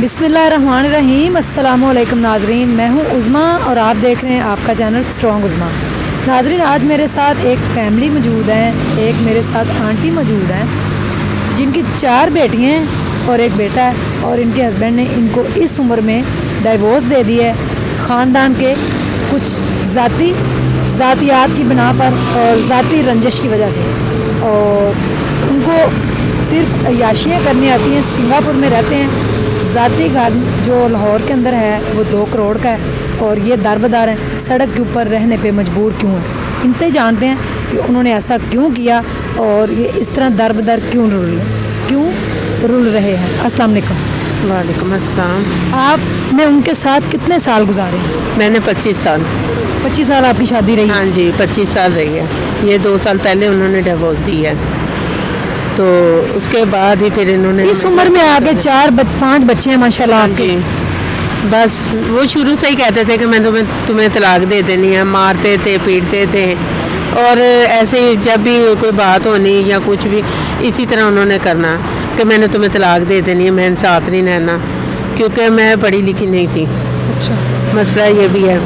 बिस्मिल्लाहिर्रहमानिर्रहीम। अस्सलाम वालेकुम नाजरीन, मैं हूँ उज़मा और आप देख रहे हैं आपका चैनल स्ट्रॉन्ग उज़मा। नाजरीन, आज मेरे साथ एक फैमिली मौजूद है, एक मेरे साथ आंटी मौजूद हैं जिनकी 4 बेटियाँ हैं और एक बेटा है, और इनके हस्बैंड ने इनको इस उम्र में डाइवोर्स दे दिया है ख़ानदान के कुछ ज़ातियात की बिना पर और ज़ाती रंजिश की वजह से। और उनको सिर्फ अय्याशियाँ करनी आती हैं। सिंगापुर में रहते हैं। ज़ाती घर जो लाहौर के अंदर है वो 2 करोड़ का है और ये दरबदर हैं, सड़क के ऊपर रहने पे मजबूर क्यों हैं। इनसे ही जानते हैं कि उन्होंने ऐसा क्यों किया और ये इस तरह दरबदर क्यों रुल रहे हैं। अस्सलाम वालेकुम। वालेकुम अस्सलाम। आपने उनके साथ कितने साल गुजारे हैं? मैंने 25 साल। 25 साल आपकी शादी रही? हाँ जी, 25 साल रही है। ये 2 साल पहले उन्होंने डिवोर्स दी है, तो उसके बाद ही फिर इन्होंने इस उम्र में आगे 4-5 बच्चे हैं माशाल्लाह आपके। बस वो शुरू से ही कहते थे कि मैं तुम्हें तलाक दे देनी है, मारते थे, पीटते थे, और ऐसे ही जब भी कोई बात होनी या कुछ भी इसी तरह उन्होंने करना कि मैंने तुम्हें तलाक दे देनी है, मैं साथ नहीं रहना, क्योंकि मैं पढ़ी लिखी नहीं थी। अच्छा, मसला ये भी है।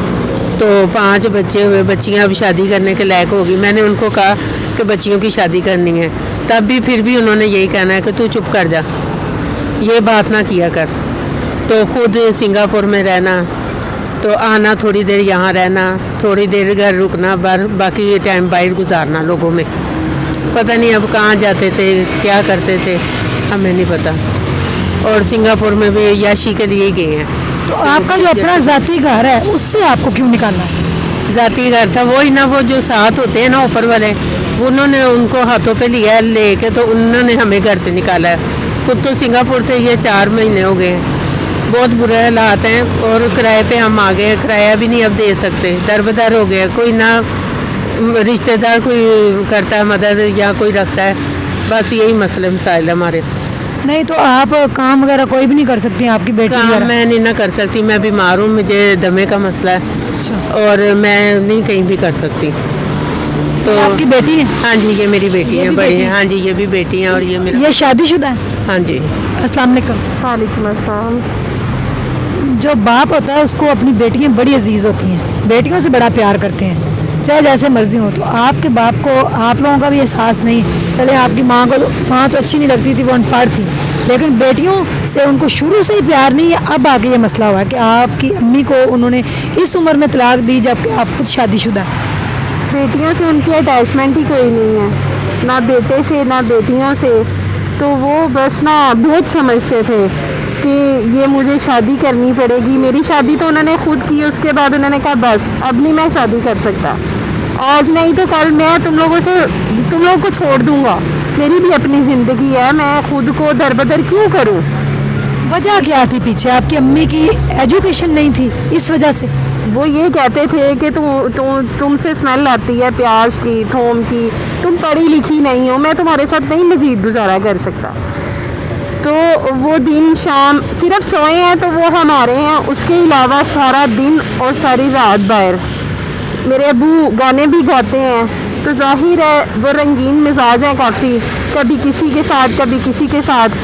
तो 5 बच्चे हुए, बच्चियां अब शादी करने के लायक होगी। मैंने उनको कहा कि बच्चियों की शादी करनी है, तब भी फिर भी उन्होंने यही कहना है कि तू चुप कर जा, ये बात ना किया कर। तो खुद सिंगापुर में रहना, तो आना, थोड़ी देर यहाँ रहना, थोड़ी देर घर रुकना, बाकी ये टाइम बाहर गुजारना लोगों में। पता नहीं अब कहाँ जाते थे, क्या करते थे, हमें नहीं पता। और सिंगापुर में भी याशी के लिए ही गए हैं। तो आपका जो अपना ज़ाती घर है उससे आपको क्यों निकालना? ज़ाती घर था वही ना, वो जो साथ होते हैं ना ऊपर वाले, उन्होंने उनको हाथों पे लिया लेके, तो उन्होंने हमें घर से निकाला है। खुद तो सिंगापुर थे, ये 4 महीने हो गए हैं। बहुत बुरे हालात हैं और किराए पे हम आ गए, किराया भी नहीं अब दे सकते, दरबदर हो गया। कोई ना रिश्तेदार कोई करता है मदद या कोई रखता है, बस यही मसले मसाइल हमारे। नहीं तो आप काम वगैरह कोई भी नहीं कर सकती हैं? आपकी बेटी काम मैं नहीं ना कर सकती, मैं बीमार हूँ, मुझे दमे का मसला है। अच्छा। और मैं नहीं कहीं भी कर सकती। तो आपकी बेटी है? हाँ जी, ये मेरी बेटी है, बड़ी है। हाँ जी, ये भी बेटी है और ये मेरा। ये शादीशुदा है? हाँ जी। अस्सलाम वालेकुम। वालेकुम अस्सलाम। जो बाप होता है उसको अपनी बेटियां बड़ी अजीज़ होती हैं, बेटियों से बड़ा प्यार करते हैं, चाहे जैसे मर्जी हो। तो आपके बाप को आप लोगों का भी एहसास नहीं? चले आपकी माँ तो अच्छी नहीं लगती थी, वो अनपढ़ थी, लेकिन बेटियों से उनको शुरू से ही प्यार नहीं है। अब आगे ये मसला हुआ है कि आपकी अम्मी को उन्होंने इस उम्र में तलाक दी जबकि आप खुद शादीशुदा हैं। बेटियों से उनकी अटैचमेंट ही कोई नहीं है, ना बेटे से ना बेटियों से। तो वो बस ना बहुत समझते थे कि ये मुझे शादी करनी पड़ेगी। मेरी शादी तो उन्होंने खुद की, उसके बाद उन्होंने कहा बस अब नहीं मैं शादी कर सकता, आज नहीं तो कल मैं तुम लोगों को छोड़ दूंगा, मेरी भी अपनी ज़िंदगी है, मैं खुद को दरबदर क्यों करूं। वजह क्या थी पीछे? आपकी अम्मी की एजुकेशन नहीं थी, इस वजह से? वो ये कहते थे कि तुमसे स्मेल आती है प्याज की, थोम की, तुम पढ़ी लिखी नहीं हो, मैं तुम्हारे साथ नहीं मज़ीद गुजारा कर सकता। तो वो दिन शाम सिर्फ सोए हैं तो वो हमारे हैं, उसके अलावा सारा दिन और सारी रात बाहर। मेरे अबू गाने भी गाते हैं, तो जाहिर है वो रंगीन मिजाज हैं काफ़ी, कभी किसी के साथ कभी किसी के साथ।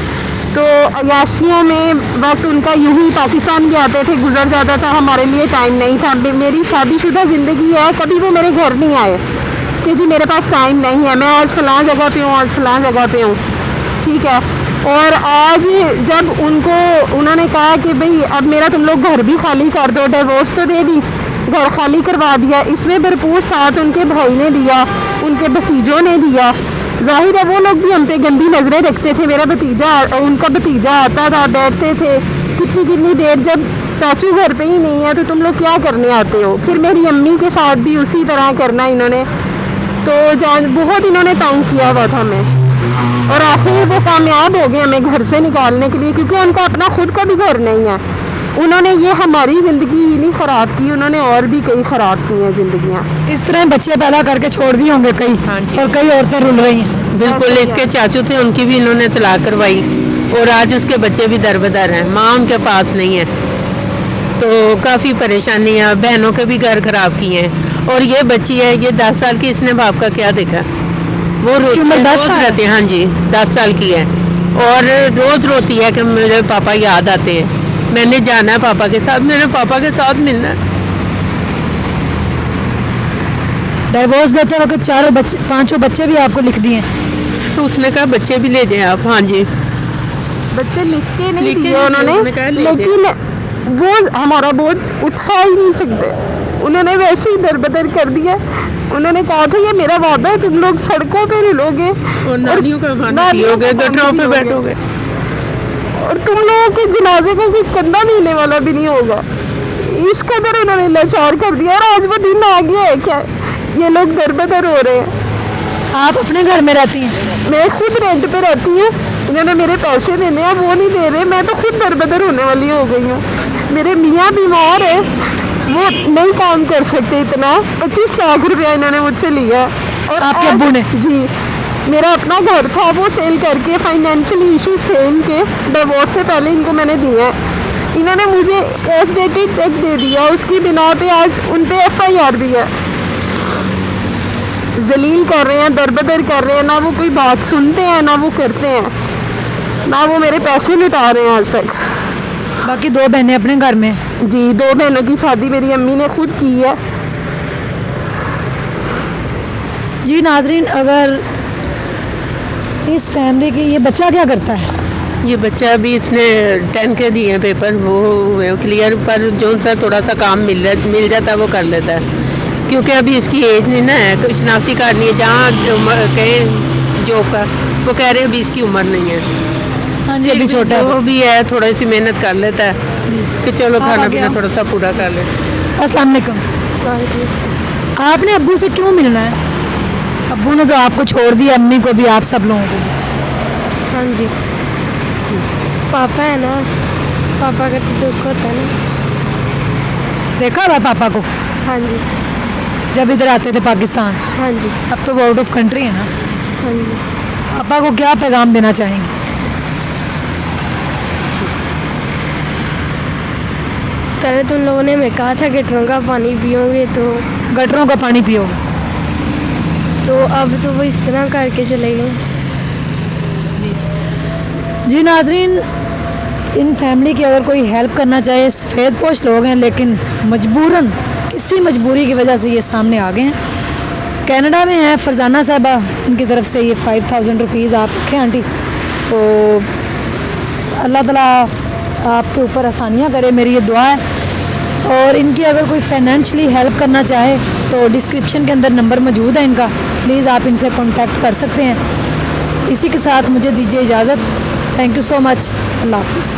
तो अयाशियों में वक्त उनका यूं ही पाकिस्तान भी आते थे, गुजर जाता था, हमारे लिए टाइम नहीं था। मेरी शादीशुदा ज़िंदगी है, कभी वो मेरे घर नहीं आए कि जी मेरे पास टाइम नहीं है, मैं आज फ़लाँ जगह पे हूँ, आज फ़लाँ जगह पे हूँ, ठीक है। और आज जब उन्होंने कहा कि भाई अब मेरा तुम लोग घर भी खाली कर दो, डिवोर्स तो दे दी, घर खाली करवा दिया, इसमें भरपूर साथ उनके भाई ने दिया, उनके भतीजों ने दिया। ज़ाहिर है वो लोग भी हम पे गंदी नज़रें रखते थे। उनका भतीजा आता था, बैठते थे कितनी देर, जब चाचू घर पे ही नहीं है तो तुम लोग क्या करने आते हो। फिर मेरी अम्मी के साथ भी उसी तरह करना इन्होंने, तो बहुत इन्होंने तंग किया हुआ था हमें, और आखिर वो कामयाब हो गए हमें घर से निकालने के लिए, क्योंकि उनका अपना खुद का भी घर नहीं है। उन्होंने ये हमारी ज़िंदगी ही नहीं ख़राब की, उन्होंने और भी कई ख़राब की हैं ज़िंदगियाँ। इस तरह बच्चे पैदा करके छोड़ दिए होंगे कई। हाँ जी। और कई औरतें रुल रही हैं। बिल्कुल, इसके चाचू थे, उनकी भी इन्होंने तलाक करवाई और आज उसके बच्चे भी दरबदर हैं, माँ उनके पास नहीं है। तो काफ़ी परेशानियाँ, बहनों के भी घर ख़राब किए हैं। और ये बच्ची है, ये 10 साल की, इसने बाप का क्या देखा? वो रोज रहती है। हाँ जी, 10 साल की है और रोज़ रोती है कि मुझे पापा याद आते हैं। میں نے جانا ہے پاپا کے ساتھ, میں نے پاپا کے ساتھ ملنا ہے. ڈائیورس دیتے وقت پانچوں بچے بھی آپ کو لکھ دیے ہیں؟ تو اس نے کہا بچے بھی لے جائیں آپ. ہاں جی, بچے لکھ کے نہیں لکھ کے دیے نہیں انہوں انہوں نے کہا نے, لے لیکن وہ ہمارا بوجھ اٹھا ہی نہیں سکتے. انہوں نے ویسے ہی در بدر کر دیا. انہوں نے کہا تھا یہ میرا وعدہ ہے, تم لوگ سڑکوں پہ رلو گے اور نانیوں کا کھانا پیو گے, گٹروں پہ بیٹھو گے, اور تم لوگوں کے جنازے کو کوئی کندھا ملنے والا بھی نہیں ہوگا. اس قدر انہوں نے لاچار کر دیا. اور آج وہ دن آ گیا ہے کیا یہ لوگ در بدر ہو رہے ہیں. آپ اپنے گھر میں رہتی ہیں؟ میں خود رینٹ پہ رہتی ہوں. انہوں نے میرے پیسے دینے ہیں, وہ نہیں دے رہے. میں تو خود در بدر ہونے والی ہو گئی ہوں. میرے میاں بیمار ہے, وہ نہیں کام کر سکتے اتنا. 25 لاکھ روپیہ انہوں نے مجھ سے لیا. اور آپ کے ابو نے؟ جی, میرا اپنا گھر تھا وہ سیل کر کے, فائنینشیل ایشوز تھے ان کے, ڈیورس سے پہلے ان کو میں نے دیا ہے. انہوں نے مجھے ایس ڈیٹڈ چیک دے دیا, اس کی بنا پہ آج ان پہ FIR بھی ہے. ذلیل کر رہے ہیں, در بدر کر رہے ہیں. نہ وہ کوئی بات سنتے ہیں نہ وہ کرتے ہیں, نہ وہ میرے پیسے لٹا رہے ہیں آج تک. باقی 2 بہنیں اپنے گھر میں؟ جی, 2 بہنوں کی شادی میری امی نے خود کی ہے. جی ناظرین, اگر اس فیملی کی یہ بچہ کیا کرتا ہے؟ یہ بچہ ابھی اس نے 10 کے دیے پیپر, وہ کلیئر, پر جو سا تھوڑا سا کام مل جاتا ہے وہ کر لیتا ہے. کیونکہ ابھی اس کی ایج نہیں نا ہے, کوئی شناختی کارڈ نہیں ہے. جہاں کہیں جاب کا, وہ کہہ رہے ہیں ابھی اس کی عمر نہیں ہے. ہاں جی, ابھی چھوٹا ہے. وہ بھی ہے, تھوڑا سی محنت کر لیتا ہے کہ چلو کھانا پینا تھوڑا سا پورا کر لے. السلام علیکم. آپ نے ابو سے کیوں ملنا ہے؟ ابو نے تو آپ کو چھوڑ دیا, امی کو بھی, آپ سب لوگوں کو. ہاں جی, پاپا ہے نا, پاپا کا تو دکھ ہوتا ہے نا. دیکھا ہوا پاپا کو ہاں جی. جب ادھر آتے تھے پاکستان؟ ہاں جی. اب تو وہ آؤٹ آف کنٹری ہے نا. ہاں جی. پاپا کو کیا پیغام دینا چاہیں گے؟ پہلے تو ان لوگوں نے ہمیں کہا تھا گٹروں کا پانی پیو گے تو گٹروں کا پانی پیو گے, تو اب تو وہ اس طرح کر کے چلے گئے. جی ناظرین, ان فیملی کی اگر کوئی ہیلپ کرنا چاہے, سفید پوش لوگ ہیں لیکن مجبوراً کسی مجبوری کی وجہ سے یہ سامنے آ گئے ہیں. کینیڈا میں ہیں فرزانہ صاحبہ, ان کی طرف سے یہ 5000 روپیز آپ رکھیں آنٹی. تو اللہ تعالیٰ آپ کے اوپر آسانیاں کرے, میری یہ دعا ہے. اور ان کی اگر کوئی فائنینشلی ہیلپ کرنا چاہے تو ڈسکرپشن کے اندر نمبر موجود ہے ان کا, پلیز آپ ان سے کانٹیکٹ کر سکتے ہیں. اسی کے ساتھ مجھے دیجیے اجازت. تھینک یو سو مچ. اللہ حافظ.